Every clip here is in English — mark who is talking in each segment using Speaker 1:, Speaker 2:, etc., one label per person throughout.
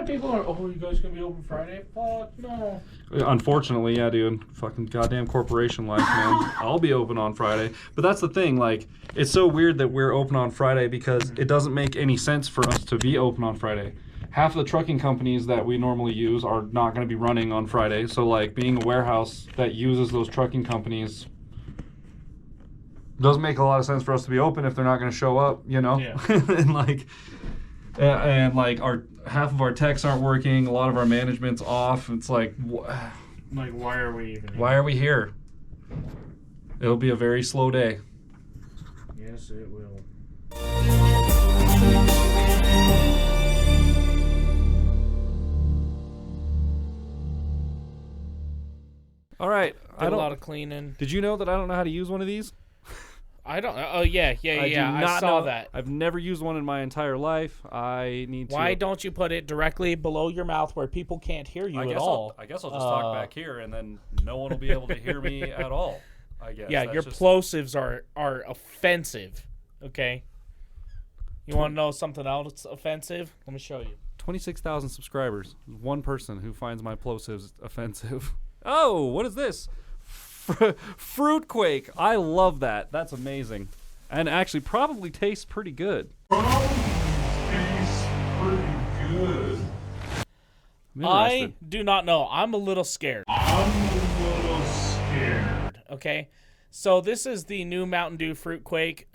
Speaker 1: People are, oh, you guys gonna be open Friday? Fuck no.
Speaker 2: Unfortunately, yeah, dude. Fucking goddamn corporation life, man. I'll be open on Friday. But that's the thing, like, it's so weird that we're open on Friday because it doesn't make any sense for us to be open on Friday. Half of the trucking companies that we normally use are not going to be running on Friday. So, like, being a warehouse that uses those trucking companies doesn't make a lot of sense for us to be open if they're not going to show up, you know?
Speaker 1: Yeah.
Speaker 2: and our half of our techs aren't working. A lot of our management's off. It's like,
Speaker 1: like, why are we even here?
Speaker 2: Why are we here? It'll be a very slow day.
Speaker 1: Yes, it will.
Speaker 2: All right.
Speaker 3: Did a lot of cleaning.
Speaker 2: Did you know that I don't know how to use one of these?
Speaker 3: I don't. Oh yeah. I saw that.
Speaker 2: I've never used one in my entire life. I need to.
Speaker 3: Why don't you put it directly below your mouth where people can't hear you at all?
Speaker 2: I guess I'll just talk back here, and then no one will be able to hear me at all. I guess.
Speaker 3: Yeah, your plosives are offensive. Okay. You want to know something else offensive? Let me show you.
Speaker 2: 26,000 subscribers. One person who finds my plosives offensive. Oh, what is this? Fruitquake. I love that. That's amazing. And actually probably tastes pretty good.
Speaker 3: I do not know. I'm a little scared. Okay. So this is the new Mountain Dew Fruitquake.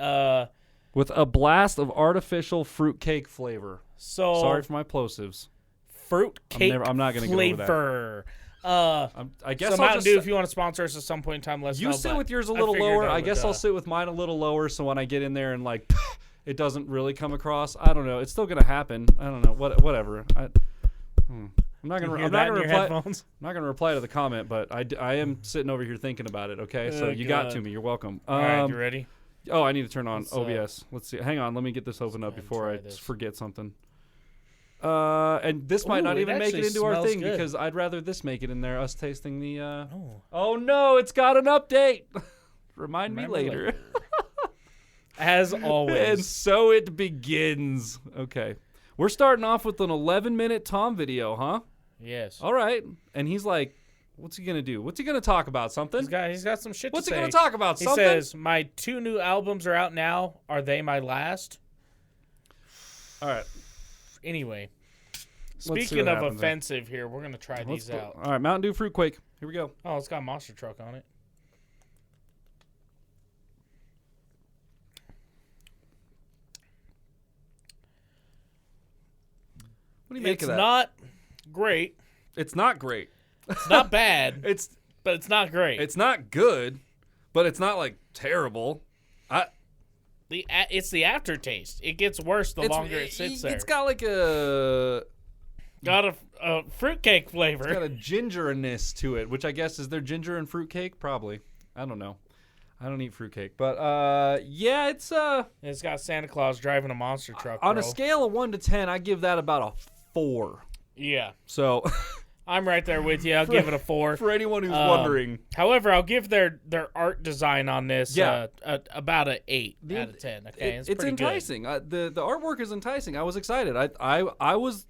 Speaker 2: With a blast of artificial fruitcake flavor.
Speaker 3: So
Speaker 2: sorry for my plosives.
Speaker 3: Fruitcake
Speaker 2: I'm not going to go over that. I guess
Speaker 3: so Mountain Dew, if you want to sponsor us at some point in time, let's know.
Speaker 2: You sit with yours a little lower. I guess I'll sit with mine a little lower, so when I get in there and like, it doesn't really come across. I don't know. It's still gonna happen. I don't know. Whatever. I'm not gonna reply to the comment, but I am sitting over here thinking about it. Okay, so you got to me. You're welcome.
Speaker 3: All right, you ready?
Speaker 2: Oh, I need to turn on OBS. Let's see. Hang on. Let me get this opened up before I forget something. And this might not even make it into our thing because I'd rather this make it in there, us tasting the, Oh no, it's got an update! Remind me later.
Speaker 3: As always.
Speaker 2: And so it begins. Okay. We're starting off with an 11-minute Tom video, huh?
Speaker 3: Yes.
Speaker 2: All right. And he's like, what's he going to do? What's he going to talk about? Something?
Speaker 3: He's got some shit
Speaker 2: What's
Speaker 3: to say.
Speaker 2: he going to talk about? Something?
Speaker 3: He says, my 2 new albums are out now. Are they my last?
Speaker 2: All right.
Speaker 3: Anyway, speaking of offensive here, we're going to try these out.
Speaker 2: All right, Mountain Dew Fruitquake. Here we go.
Speaker 3: Oh, it's got a monster truck on it.
Speaker 2: What do you make of that?
Speaker 3: It's not great.
Speaker 2: It's not great.
Speaker 3: It's not bad. But it's not great.
Speaker 2: It's not good, but it's not like terrible.
Speaker 3: It's the aftertaste. It gets worse the longer it sits there.
Speaker 2: It's got like a
Speaker 3: fruitcake flavor.
Speaker 2: It's got a gingerness to it, which I guess is there ginger in fruitcake? Probably. I don't know. I don't eat fruitcake, but yeah, it's
Speaker 3: got Santa Claus driving a monster truck.
Speaker 2: On a scale of 1 to 10, I give that about a 4.
Speaker 3: Yeah.
Speaker 2: So
Speaker 3: I'm right there with you. I'll give it a 4.
Speaker 2: For anyone who's wondering.
Speaker 3: However, I'll give their art design on this about an 8 out of 10. Okay,
Speaker 2: it's enticing. The artwork is enticing. I was excited. I was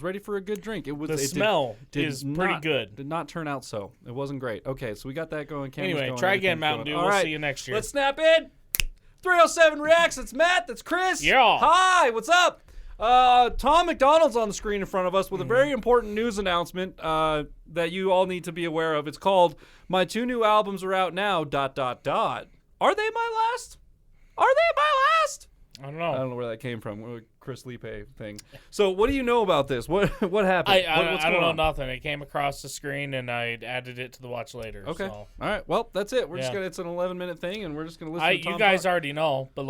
Speaker 2: ready for a good drink.
Speaker 3: The smell is pretty good.
Speaker 2: Did not turn out so. It wasn't great. Okay, so we got that going.
Speaker 3: Anyway, try again, Mountain Dew. We'll see you next year.
Speaker 2: Let's snap in. 307 Reacts. That's Matt. That's Chris.
Speaker 3: Yeah.
Speaker 2: Hi. What's up? Tom Macdonald's on the screen in front of us with a very important news announcement that you all need to be aware of. It's called "My 2 new albums are out now." ... Are they my last? Are they my last?
Speaker 3: I don't know
Speaker 2: where that came from. Chris Lipe thing. So what do you know about this? What happened?
Speaker 3: I don't know nothing. It came across the screen and I added it to the watch later.
Speaker 2: Okay.
Speaker 3: So.
Speaker 2: All right. Well, that's it. We're just gonna. It's an 11-minute thing, and we're just gonna listen to Tom
Speaker 3: You guys
Speaker 2: talk.
Speaker 3: already know, but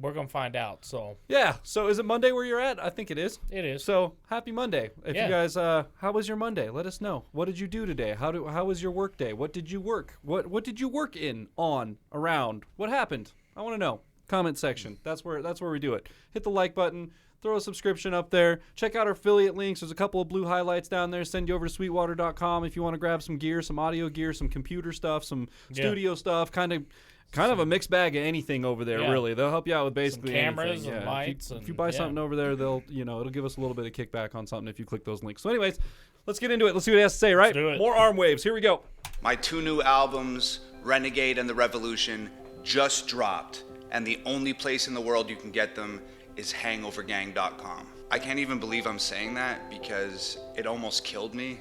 Speaker 3: we're gonna find out. So.
Speaker 2: Yeah. So is it Monday where you're at? I think it is.
Speaker 3: It is.
Speaker 2: So happy Monday. If you guys, how was your Monday? Let us know. What did you do today? How was your work day? What did you work? What did you work in, on, around? What happened? I want to know. Comment section. That's where we do it. Hit the like button. throw a subscription up there. Check out our affiliate links. There's a couple of blue highlights down there. Send you over to sweetwater.com if you want to grab some gear, some audio gear, some computer stuff, some studio stuff, kind of a mixed bag of anything over there, really. They'll help you out with basically
Speaker 3: some cameras
Speaker 2: anything.
Speaker 3: and lights.
Speaker 2: If you buy something over there, they'll, it'll give us a little bit of kickback on something if you click those links. So anyways, let's get into it. Let's see what he has to say, right?
Speaker 3: Let's do it.
Speaker 2: More arm waves. Here we go.
Speaker 4: My 2 new albums, Renegade and The Revolution, just dropped, and the only place in the world you can get them is hangovergang.com. I can't even believe I'm saying that because it almost killed me,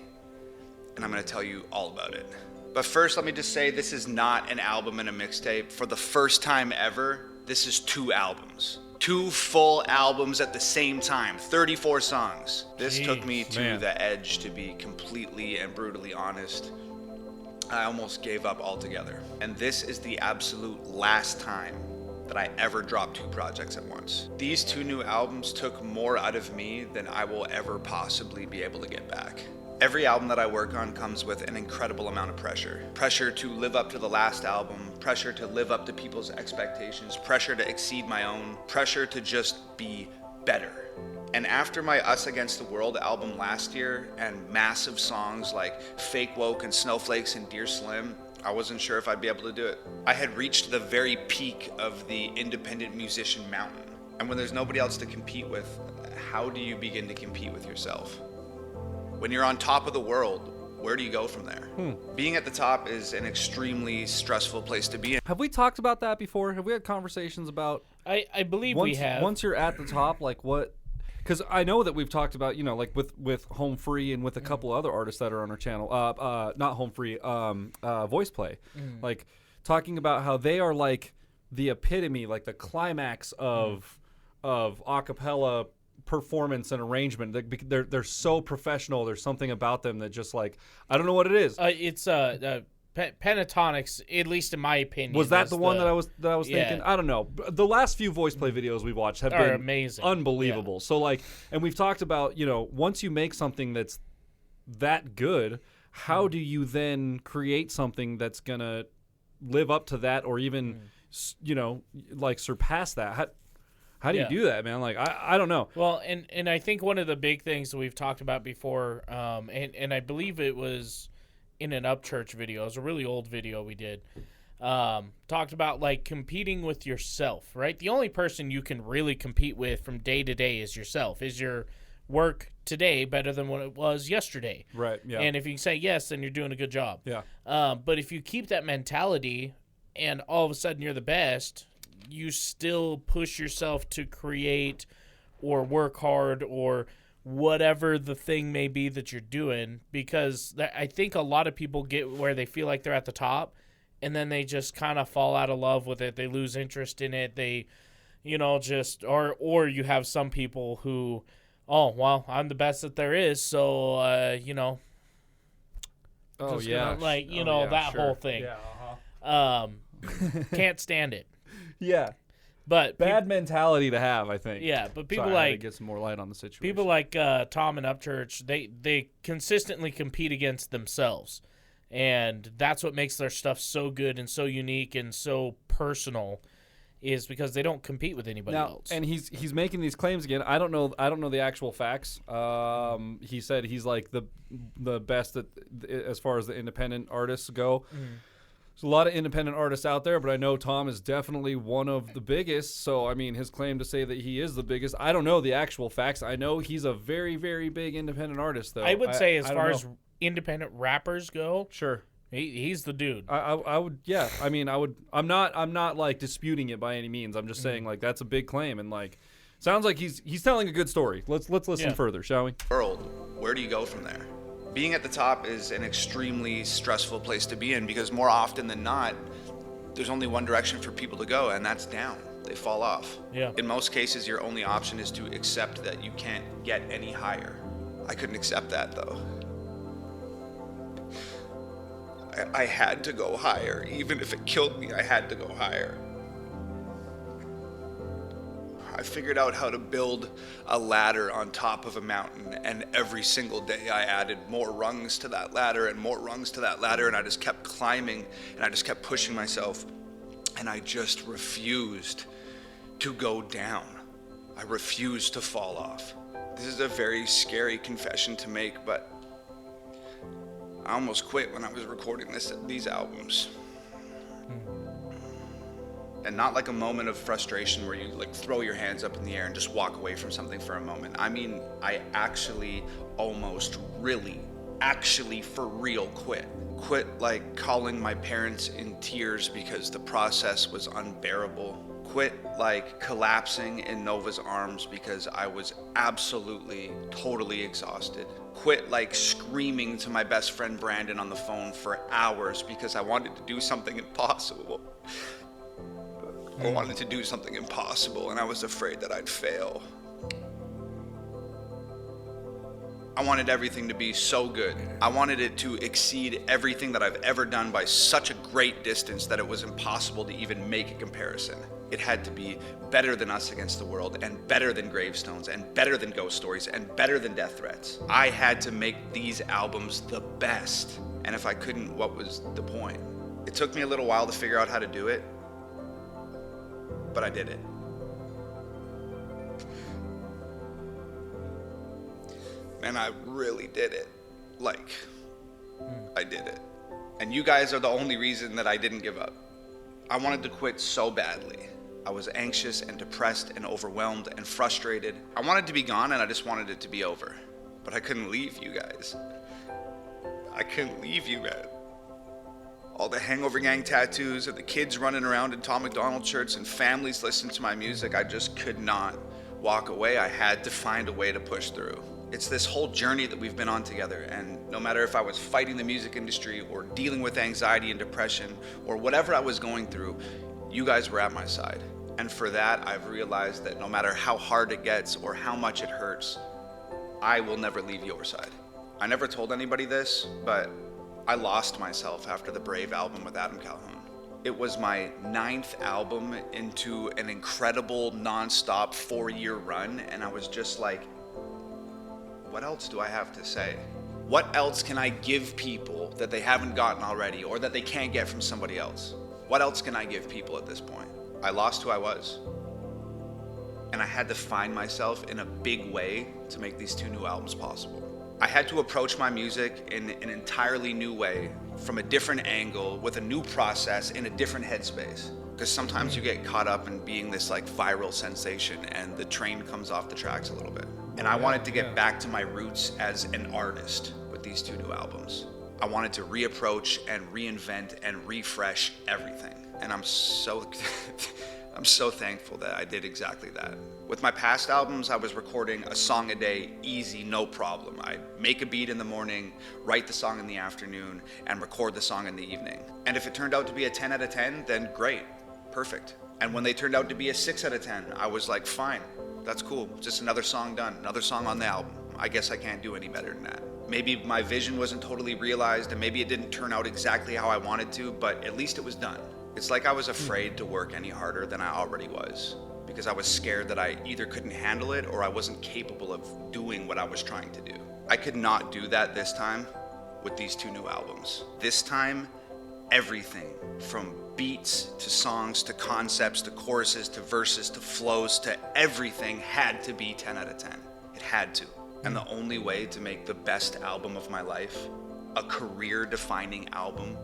Speaker 4: and I'm going to tell you all about it. But first, let me just say this is not an album and a mixtape. For the first time ever, this is 2 albums. 2 full albums at the same time, 34 songs. This took me to the edge, to be completely and brutally honest. I almost gave up altogether. And this is the absolute last time that I ever dropped 2 projects at once. These 2 new albums took more out of me than I will ever possibly be able to get back. Every album that I work on comes with an incredible amount of pressure. Pressure to live up to the last album, pressure to live up to people's expectations, pressure to exceed my own, pressure to just be better. And after my Us Against the World album last year and massive songs like Fake Woke and Snowflakes and Dear Slim, I wasn't sure if I'd be able to do it. I had reached the very peak of the independent musician mountain. And when there's nobody else to compete with, how do you begin to compete with yourself? When you're on top of the world, where do you go from there? Being at the top is an extremely stressful place to be in.
Speaker 2: Have we talked about that before? Have we had conversations about...
Speaker 3: I believe we have.
Speaker 2: Once you're at the top, like what... Because I know that we've talked about, like with Home Free and with a couple other artists that are on our channel. Not Home Free, Voice Play. Like talking about how they are like the epitome, like the climax of acapella performance and arrangement. They're so professional. There's something about them that just like, I don't know what it is.
Speaker 3: It's Pentatonics, at least in my opinion.
Speaker 2: Was that the one that I was thinking? I don't know. The last few Voice Play videos we watched have been
Speaker 3: amazing,
Speaker 2: unbelievable. So like, and we've talked about, once you make something that's that good, how do you then create something that's gonna live up to that, or even like surpass that? How do you do that, man? Like, I don't know.
Speaker 3: Well, and I think one of the big things that we've talked about before, and I believe it was in an Upchurch video. It was a really old video we did. Talked about, like, competing with yourself, right? The only person you can really compete with from day to day is yourself. Is your work today better than what it was yesterday?
Speaker 2: Right, yeah.
Speaker 3: And if you can say yes, then you're doing a good job.
Speaker 2: Yeah.
Speaker 3: But if you keep that mentality and all of a sudden you're the best, you still push yourself to create or work hard or whatever the thing may be that you're doing, because I think a lot of people get where they feel like they're at the top and then they just kind of fall out of love with it. They lose interest in it. They, just, or you have some people who, oh, well, I'm the best that there is. So,
Speaker 2: oh,
Speaker 3: yeah. That whole thing.
Speaker 2: Yeah,
Speaker 3: can't stand it.
Speaker 2: Yeah. But bad mentality to have, I think.
Speaker 3: Yeah, but people
Speaker 2: I
Speaker 3: like
Speaker 2: had to get some more light on the situation.
Speaker 3: People like Tom and Upchurch, they consistently compete against themselves, and that's what makes their stuff so good and so unique and so personal, is because they don't compete with anybody else.
Speaker 2: And he's making these claims again. I don't know the actual facts. He said he's like the best as far as the independent artists go. There's a lot of independent artists out there, but I know Tom is definitely one of the biggest. So, I mean, his claim to say that he is the biggest, I don't know the actual facts. I know he's a very, very big independent artist, though.
Speaker 3: I would say as far as independent rappers go,
Speaker 2: sure,
Speaker 3: he's the dude.
Speaker 2: I would, yeah. I mean, I would. I'm not like disputing it by any means. I'm just saying, like, that's a big claim, and like, sounds like he's telling a good story. Let's listen further, shall we?
Speaker 4: World, where do you go from there? Being at the top is an extremely stressful place to be in, because more often than not, there's only one direction for people to go, and that's down. They fall off.
Speaker 3: Yeah.
Speaker 4: In most cases, your only option is to accept that you can't get any higher. I couldn't accept that, though. I had to go higher. Even if it killed me, I had to go higher. I figured out how to build a ladder on top of a mountain, and every single day I added more rungs to that ladder and more rungs to that ladder, and I just kept climbing and I just kept pushing myself, and I just refused to go down. I refuse to fall off. This is a very scary confession to make, but I almost quit when I was recording these albums. And not like a moment of frustration where you like throw your hands up in the air and just walk away from something for a moment. I mean, I actually almost really, actually for real quit. Quit like calling my parents in tears because the process was unbearable. Quit like collapsing in Nova's arms because I was absolutely, totally exhausted. Quit like screaming to my best friend Brandon on the phone for hours because I wanted to do something impossible. I wanted to do something impossible and I was afraid that I'd fail. I wanted everything to be so good. I wanted it to exceed everything that I've ever done by such a great distance that it was impossible to even make a comparison. It had to be better than Us Against the World, and better than Gravestones, and better than Ghost Stories, and better than Death Threats. I had to make these albums the best. And if I couldn't, what was the point? It took me a little while to figure out how to do it, but I did it. And I really did it. Like, I did it. And you guys are the only reason that I didn't give up. I wanted to quit so badly. I was anxious and depressed and overwhelmed and frustrated. I wanted to be gone and I just wanted it to be over. But I couldn't leave you guys. I couldn't leave you guys. All the Hangover Gang tattoos and the kids running around in Tom Macdonald shirts and families listening to my music, I just could not walk away. I had to find a way to push through. It's this whole journey that we've been on together, and no matter if I was fighting the music industry or dealing with anxiety and depression or whatever I was going through, you guys were at my side. And for that, I've realized that no matter how hard it gets or how much it hurts, I will never leave your side. I never told anybody this, but I lost myself after the Brave album with Adam Calhoun. It was my 9th album into an incredible non-stop 4-year run, and I was just like, what else do I have to say? What else can I give people that they haven't gotten already or that they can't get from somebody else? What else can I give people at this point? I lost who I was. And I had to find myself in a big way to make these 2 new albums possible. I had to approach my music in an entirely new way, from a different angle, with a new process, in a different headspace. Because sometimes you get caught up in being this like viral sensation and the train comes off the tracks a little bit. And I wanted to get back to my roots as an artist with these 2 new albums. I wanted to reapproach and reinvent and refresh everything. And I'm so thankful that I did exactly that. With my past albums, I was recording a song a day, easy, no problem. I'd make a beat in the morning, write the song in the afternoon, and record the song in the evening. And if it turned out to be a 10 out of 10, then great, perfect. And when they turned out to be a 6 out of 10, I was like, fine, that's cool. Just another song done, another song on the album. I guess I can't do any better than that. Maybe my vision wasn't totally realized, and maybe it didn't turn out exactly how I wanted to, but at least it was done. It's like I was afraid to work any harder than I already was, because I was scared that I either couldn't handle it or I wasn't capable of doing what I was trying to do. I could not do that this time with these 2 new albums. This time, everything from beats to songs to concepts to choruses to verses to flows to everything had to be 10 out of 10. It had to. And the only way to make the best album of my life, a career-defining album,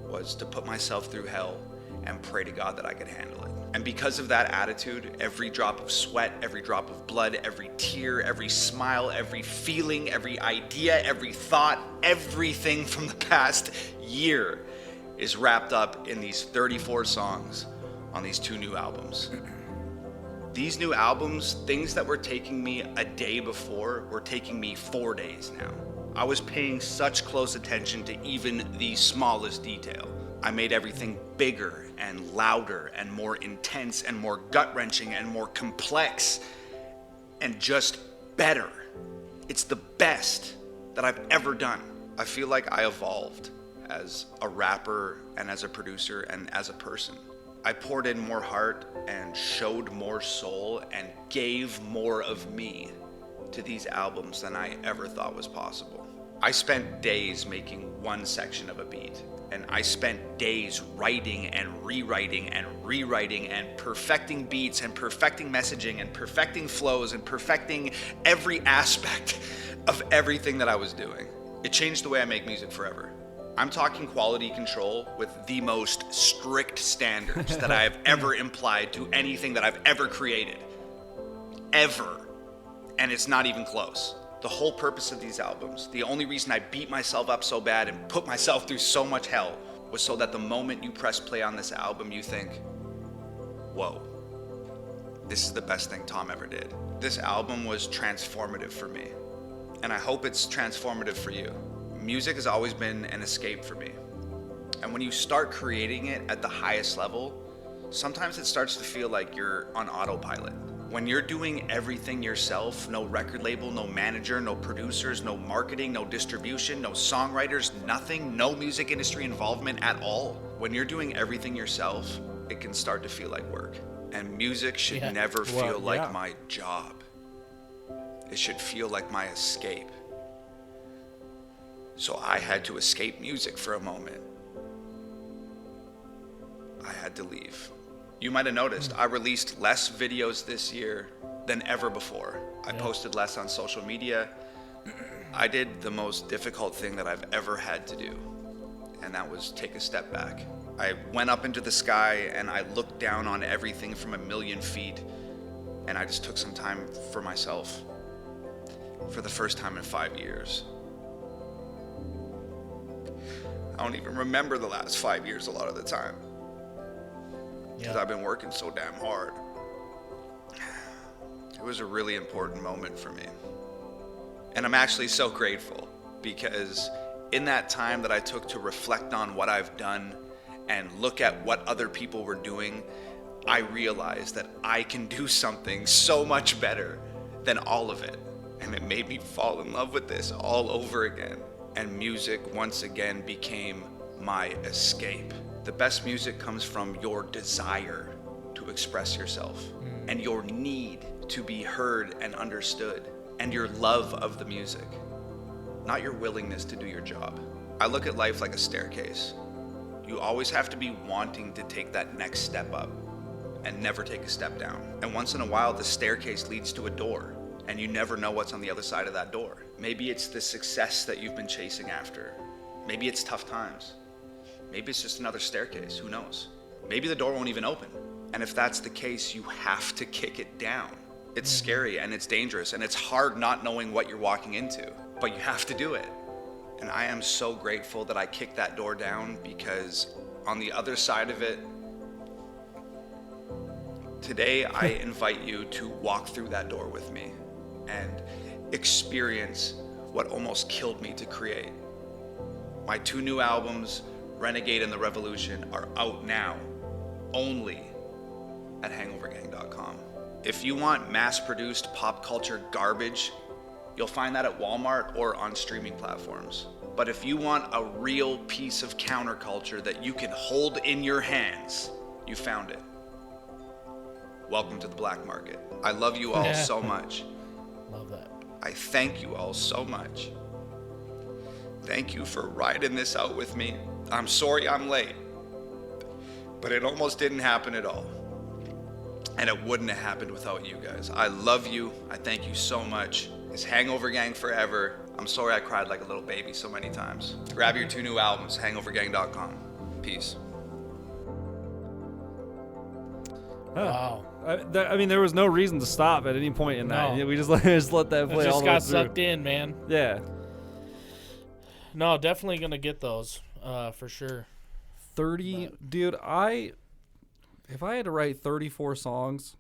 Speaker 4: was to put myself through hell and pray to God that I could handle it. And because of that attitude, every drop of sweat, every drop of blood, every tear, every smile, every feeling, every idea, every thought, everything from the past year is wrapped up in these 34 songs on these 2 new albums. These new albums, things that were taking me a day before, were taking me 4 days now. I was paying such close attention to even the smallest detail. I made everything bigger and louder and more intense and more gut-wrenching and more complex and just better. It's the best that I've ever done. I feel like I evolved as a rapper and as a producer and as a person. I poured in more heart and showed more soul and gave more of me to these albums than I ever thought was possible. I spent days making one section of a beat, and I spent days writing and rewriting and perfecting beats and perfecting messaging and perfecting flows and perfecting every aspect of everything that I was doing. It changed the way I make music forever. I'm talking quality control with the most strict standards that I have ever implied to anything that I've ever created. Ever. And it's not even close. The whole purpose of these albums, the only reason I beat myself up so bad and put myself through so much hell, was so that the moment you press play on this album, you think, whoa, this is the best thing Tom ever did. This album was transformative for me, and I hope it's transformative for you. Music has always been an escape for me. And when you start creating it at the highest level, sometimes it starts to feel like you're on autopilot. When you're doing everything yourself, no record label, no manager, no producers, no marketing, no distribution, no songwriters, nothing, no music industry involvement at all. When you're doing everything yourself, it can start to feel like work. And music should never feel like my job. It should feel like my escape. So I had to escape music for a moment. I had to leave. You might have noticed I released less videos this year than ever before. I posted less on social media. I did the most difficult thing that I've ever had to do, and that was take a step back. I went up into the sky and I looked down on everything from 1,000,000 feet, and I just took some time for myself for the first time in 5 years. I don't even remember the last 5 years a lot of the time, because I've been working so damn hard. It was a really important moment for me. And I'm actually so grateful, because in that time that I took to reflect on what I've done and look at what other people were doing, I realized that I can do something so much better than all of it. And it made me fall in love with this all over again. And music once again became my escape. The best music comes from your desire to express yourself and your need to be heard and understood, and your love of the music, not your willingness to do your job. I look at life like a staircase. You always have to be wanting to take that next step up and never take a step down. And once in a while, the staircase leads to a door, and you never know what's on the other side of that door. Maybe it's the success that you've been chasing after. Maybe it's tough times. Maybe it's just another staircase, who knows? Maybe the door won't even open. And if that's the case, you have to kick it down. It's scary and it's dangerous and it's hard not knowing what you're walking into, but you have to do it. And I am so grateful that I kicked that door down, because on the other side of it, today I invite you to walk through that door with me and experience what almost killed me to create. My 2 new albums, Renegade and The Revolution, are out now, only at hangovergang.com. If you want mass-produced pop culture garbage, you'll find that at Walmart or on streaming platforms. But if you want a real piece of counterculture that you can hold in your hands, you found it. Welcome to the black market. I love you all so much.
Speaker 3: Love that.
Speaker 4: I thank you all so much. Thank you for riding this out with me. I'm sorry I'm late, but it almost didn't happen at all. And it wouldn't have happened without you guys. I love you. I thank you so much. It's Hangover Gang forever. I'm sorry I cried like a little baby so many times. Grab your 2 new albums, hangovergang.com. Peace.
Speaker 3: Wow.
Speaker 2: I mean, there was no reason to stop at any point in that.
Speaker 3: No.
Speaker 2: We just let that play all
Speaker 3: Just
Speaker 2: the way
Speaker 3: got
Speaker 2: through.
Speaker 3: sucked in, man.
Speaker 2: Yeah.
Speaker 3: No, definitely gonna get those, for sure.
Speaker 2: 30, dude, if I had to write 34 songs,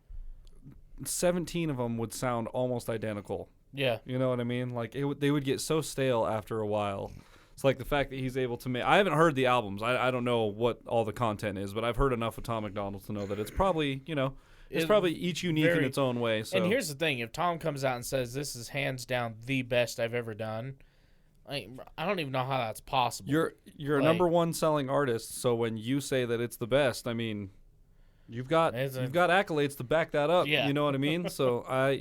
Speaker 2: 17 of them would sound almost identical.
Speaker 3: Yeah.
Speaker 2: You know what I mean? Like, they would get so stale after a while. It's like the fact that he's able to make... I haven't heard the albums. I don't know what all the content is, but I've heard enough of Tom Macdonald to know that it's probably, it's probably each unique in its own way. So.
Speaker 3: And here's the thing. If Tom comes out and says, this is hands down the best I've ever done, I don't even know how that's possible.
Speaker 2: You're a number 1 selling artist, so when you say that it's the best, I mean... You've got accolades to back that up.
Speaker 3: Yeah.
Speaker 2: You know what I mean? So I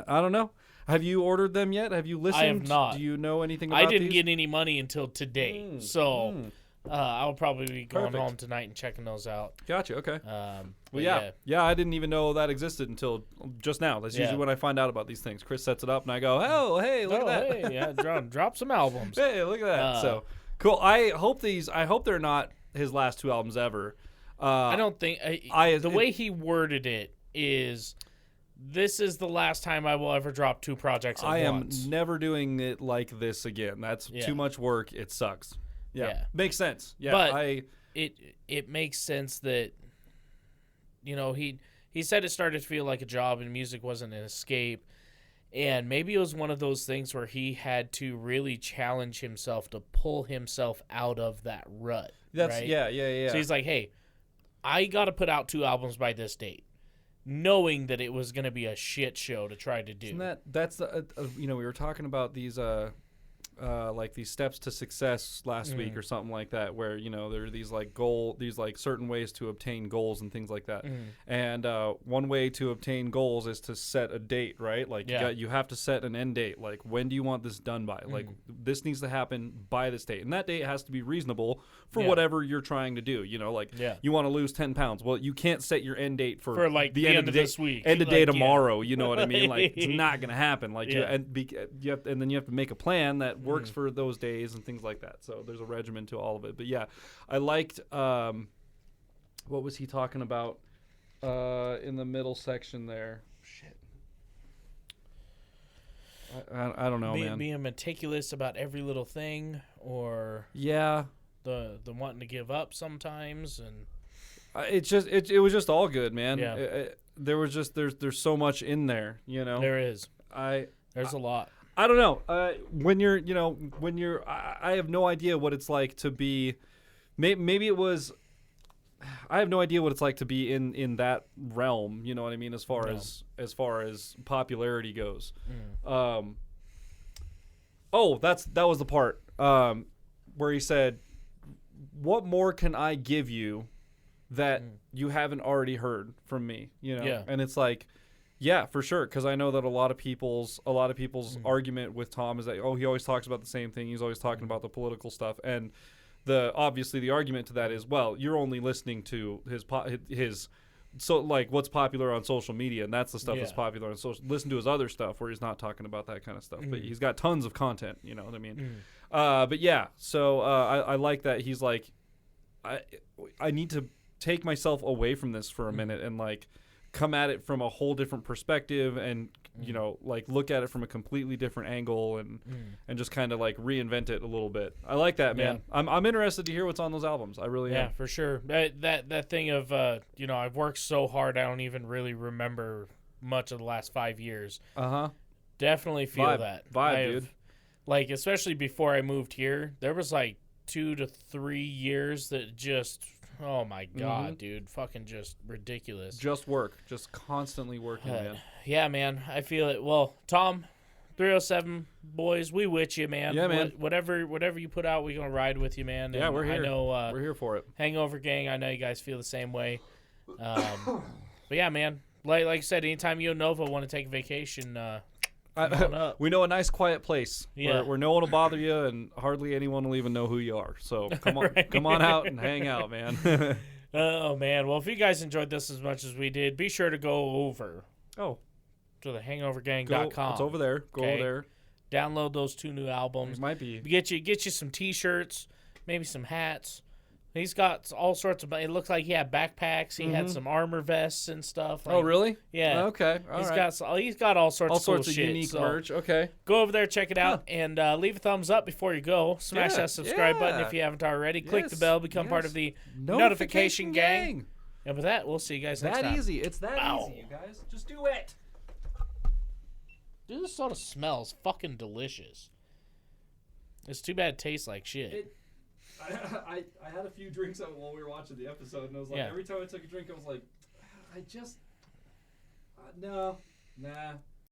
Speaker 2: don't know. Have you ordered them yet? Have you listened?
Speaker 3: I have not.
Speaker 2: Do you know anything about
Speaker 3: I didn't
Speaker 2: these?
Speaker 3: get any money until today, so I'll probably be going home tonight and checking those out.
Speaker 2: Gotcha. Okay.
Speaker 3: Well,
Speaker 2: yeah. I didn't even know that existed until just now. That's usually when I find out about these things. Chris sets it up, and I go, "Oh, hey, look at that!
Speaker 3: Hey, drop some albums.
Speaker 2: Hey, look at that!" So cool. I hope they're not his last 2 albums ever.
Speaker 3: I don't think the way he worded it is. This is the last time I will ever drop 2 projects at once.
Speaker 2: I am never doing it like this again. That's too much work. It sucks. Yeah. Makes sense. Yeah,
Speaker 3: but it makes sense that he said it started to feel like a job and music wasn't an escape. And maybe it was one of those things where he had to really challenge himself to pull himself out of that rut. Right?
Speaker 2: Yeah.
Speaker 3: So he's like, "Hey, I got to put out 2 albums by this date." Knowing that it was going to be a shit show to try to do.
Speaker 2: That's we were talking about these like these steps to success last week or something like that, where there are these like certain ways to obtain goals and things like that. And one way to obtain goals is to set a date, right? Like you have to set an end date. Like, when do you want this done by? Like, this needs to happen by this date, and that date has to be reasonable for whatever you're trying to do. You want to lose 10 pounds. Well, you can't set your end date for
Speaker 3: like
Speaker 2: the end of this week, end of day tomorrow. You know what I mean? Like, it's not gonna happen. Like, and then you have to make a plan that works for those days and things like that. So there's a regimen to all of it. But yeah, I liked what was he talking about in the middle section there? Shit. I don't know, man.
Speaker 3: Being meticulous about every little thing, or the wanting to give up sometimes, and
Speaker 2: it was just all good, man.
Speaker 3: Yeah.
Speaker 2: There was just there's so much in there,
Speaker 3: There is. There's a lot.
Speaker 2: I don't know. I have no idea what it's like to be. Maybe it was. I have no idea what it's like to be in that realm. You know what I mean? As far as popularity goes. That was the part where he said, "What more can I give you that you haven't already heard from me?"
Speaker 3: Yeah.
Speaker 2: And it's like. Yeah, for sure. Because I know that a lot of people's argument with Tom is that he always talks about the same thing. He's always talking about the political stuff, and obviously the argument to that is, well, you're only listening to his so like what's popular on social media, and that's the stuff that's popular on social. Listen to his other stuff where he's not talking about that kind of stuff, but he's got tons of content. You know what I mean? But yeah, so I like that he's like, I need to take myself away from this for a minute and like. Come at it from a whole different perspective and like look at it from a completely different angle and just kind of like reinvent it a little bit. I like that, man. I'm interested to hear what's on those albums. I really am.
Speaker 3: Yeah, for sure. That thing of I've worked so hard I don't even really remember much of the last 5 years. Definitely feel that
Speaker 2: vibe, dude.
Speaker 3: Like, especially before I moved here, there was like 2 to 3 years that just oh my god, dude, fucking just ridiculous.
Speaker 2: Just work, just constantly working, man.
Speaker 3: Yeah, man, I feel it. Well, Tom, 307 boys, we with you, man.
Speaker 2: Yeah, man.
Speaker 3: Whatever you put out, we gonna ride with you, man.
Speaker 2: Yeah, we're here.
Speaker 3: I know
Speaker 2: we're here for it.
Speaker 3: Hangover Gang, I know you guys feel the same way. But yeah, man, like I said, anytime you and Nova want to take a vacation,
Speaker 2: we know a nice quiet place
Speaker 3: Yeah.
Speaker 2: where no one will bother you and hardly anyone will even know who you are. So come on,
Speaker 3: Right.
Speaker 2: come on out and hang out, man.
Speaker 3: Oh man, well if you guys enjoyed this as much as we did, be sure to go over to the hangovergang.com.
Speaker 2: It's over there. Go over there.
Speaker 3: Download those 2 new albums.
Speaker 2: It might be.
Speaker 3: Get you some t-shirts, maybe some hats. He's got all sorts of. It looks like he had backpacks. He had some armor vests and stuff.
Speaker 2: Oh, really?
Speaker 3: Yeah.
Speaker 2: Okay.
Speaker 3: He's got all sorts of cool
Speaker 2: of
Speaker 3: shit,
Speaker 2: unique merch. Okay.
Speaker 3: Go over there, check it out, and leave a thumbs up before you go. Smash that subscribe button if you haven't already. Click the bell, become part of the notification gang. And with that, we'll see you guys next time.
Speaker 2: That easy. It's that easy, you guys. Just do it.
Speaker 3: Dude, this soda smells fucking delicious. It's too bad it tastes like shit.
Speaker 2: I had a few drinks while we were watching the episode, and I was like, every time I took a drink, I was like, nah.